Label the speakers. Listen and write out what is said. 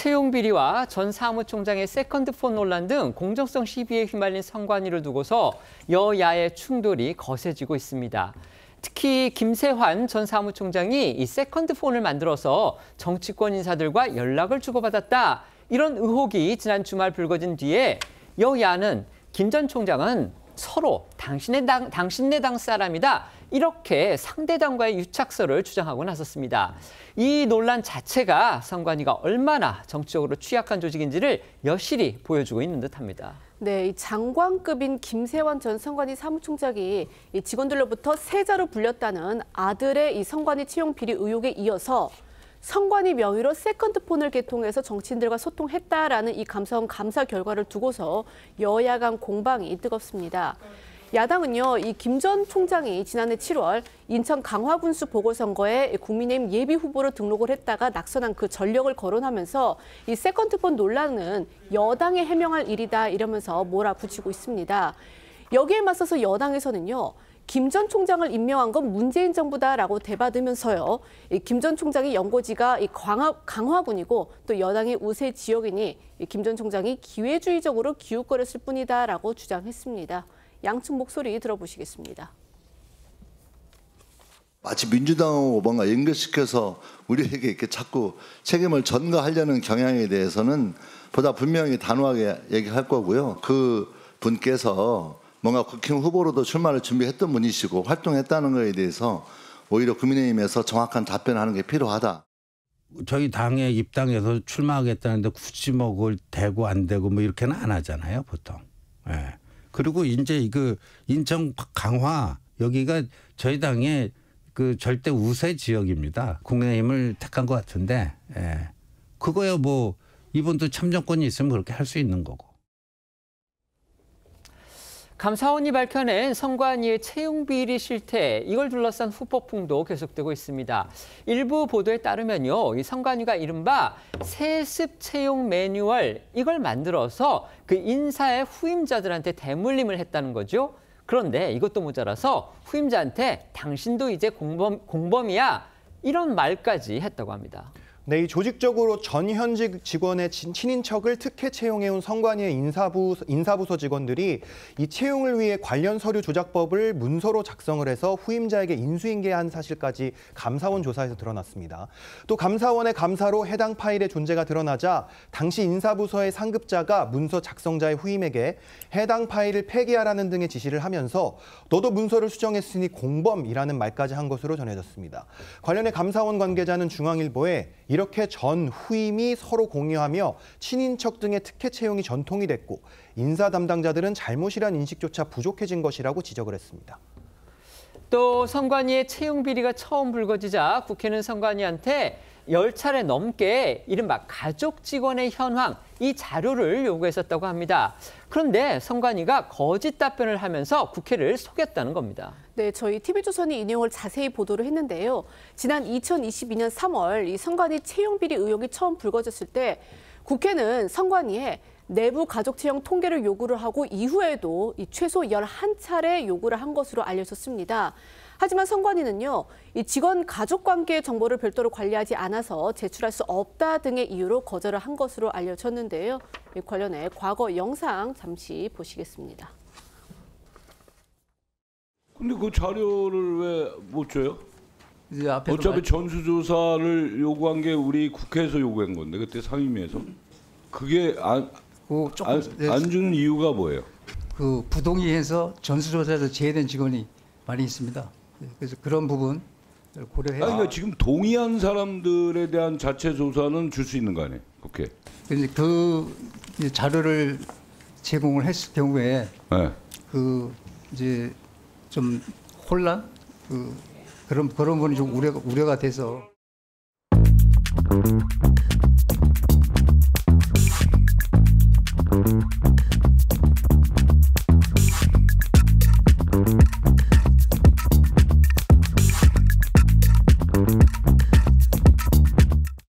Speaker 1: 채용 비리와 전 사무총장의 세컨드폰 논란 등 공정성 시비에 휘말린 선관위를 두고서 여야의 충돌이 거세지고 있습니다. 특히 김세환 전 사무총장이 이 세컨드폰을 만들어서 정치권 인사들과 연락을 주고받았다. 이런 의혹이 지난 주말 불거진 뒤에 여야는 김 전 총장은 서로 당신네 당 사람이다. 이렇게 상대 당과의 유착설을 주장하고 나섰습니다. 이 논란 자체가 선관위가 얼마나 정치적으로 취약한 조직인지를 여실히 보여주고 있는 듯합니다.
Speaker 2: 네, 이 장관급인 김세환 전 선관위 사무총장이 이 직원들로부터 세자로 불렸다는 아들의 이 선관위 채용 비리 의혹에 이어서 선관위 명의로 세컨드폰을 개통해서 정치인들과 소통했다라는 이 감사원 감사 결과를 두고서 여야 간 공방이 뜨겁습니다. 야당은요, 이 김 전 총장이 지난해 7월 인천 강화군수 보궐선거에 국민의힘 예비 후보로 등록을 했다가 낙선한 그 전력을 거론하면서 이 세컨드폰 논란은 여당이 해명할 일이다 이러면서 몰아붙이고 있습니다. 여기에 맞서서 여당에서는요, 김 전 총장을 임명한 건 문재인 정부다라고 대받으면서요, 김 전 총장의 연고지가 강화군이고 또 여당의 우세 지역이니 김 전 총장이 기회주의적으로 기웃거렸을 뿐이다라고 주장했습니다. 양측 목소리 들어보시겠습니다.
Speaker 3: 마치 민주당하고 뭔가 연결시켜서 우리에게 이렇게 자꾸 책임을 전가하려는 경향에 대해서는 보다 분명히 단호하게 얘기할 거고요. 그 분께서 뭔가 국힘 후보로도 출마를 준비했던 분이시고 활동했다는 것에 대해서 오히려 국민의힘에서 정확한 답변하는 게 필요하다.
Speaker 4: 저희 당에 입당해서 출마하겠다는데 굳이 뭐 그걸 되고 안 되고 뭐 이렇게는 안 하잖아요, 보통. 예. 그리고 이제 그 인천 강화 여기가 저희 당의 그 절대 우세 지역입니다. 국민의힘을 택한 것 같은데, 예. 그거야 뭐 이분도 참정권이 있으면 그렇게 할 수 있는 거고.
Speaker 1: 감사원이 밝혀낸 선관위의 채용 비리 실태, 이걸 둘러싼 후폭풍도 계속되고 있습니다. 일부 보도에 따르면요, 이 선관위가 이른바 세습 채용 매뉴얼, 이걸 만들어서 그 인사의 후임자들한테 대물림을 했다는 거죠. 그런데 이것도 모자라서 후임자한테 당신도 이제 공범이야, 이런 말까지 했다고 합니다.
Speaker 5: 네, 이 조직적으로 전현직 직원의 친인척을 특혜 채용해온 선관위의 인사부서 직원들이 이 채용을 위해 관련 서류 조작법을 문서로 작성을 해서 후임자에게 인수인계한 사실까지 감사원 조사에서 드러났습니다. 또 감사원의 감사로 해당 파일의 존재가 드러나자 당시 인사부서의 상급자가 문서 작성자의 후임에게 해당 파일을 폐기하라는 등의 지시를 하면서 너도 문서를 수정했으니 공범이라는 말까지 한 것으로 전해졌습니다. 관련해 감사원 관계자는 중앙일보에 이렇게 전 후임이 서로 공유하며 친인척 등의 특혜 채용이 전통이 됐고 인사 담당자들은 잘못이란 인식조차 부족해진 것이라고 지적을 했습니다.
Speaker 1: 또 선관위의 채용 비리가 처음 불거지자 국회는 선관위한테 10차례 넘게 이른바 가족 직원의 현황, 이 자료를 요구했었다고 합니다. 그런데 선관위가 거짓 답변을 하면서 국회를 속였다는 겁니다.
Speaker 2: 네, 저희 TV조선이 이 내용을 자세히 보도를 했는데요. 지난 2022년 3월 이 선관위 채용 비리 의혹이 처음 불거졌을 때 국회는 선관위에 내부 가족 채용 통계를 요구를 하고 이후에도 최소 11차례 요구를 한 것으로 알려졌습니다. 하지만 선관위는요, 이 직원 가족 관계 정보를 별도로 관리하지 않아서 제출할 수 없다 등의 이유로 거절을 한 것으로 알려졌는데요. 관련해 과거 영상 잠시 보시겠습니다.
Speaker 6: 근데 그 자료를 왜 못 줘요?
Speaker 7: 이제
Speaker 6: 어차피 전수조사를 요구한 게 우리 국회에서 요구한 건데 그때 상임위에서 그게 안 주는 이유가 뭐예요?
Speaker 7: 그 부동의해서 전수조사에서 제외된 직원이 많이 있습니다. 그래서 그런 부분 고려해서.
Speaker 6: 그러니까 지금 동의한 사람들에 대한 자체 조사는 줄 수 있는 거 아니에요? 국회.
Speaker 7: 그래서 그 자료를 제공을 했을 경우에
Speaker 6: 네.
Speaker 7: 그 이제 좀 혼란 그런 부분이 좀 우려가 돼서.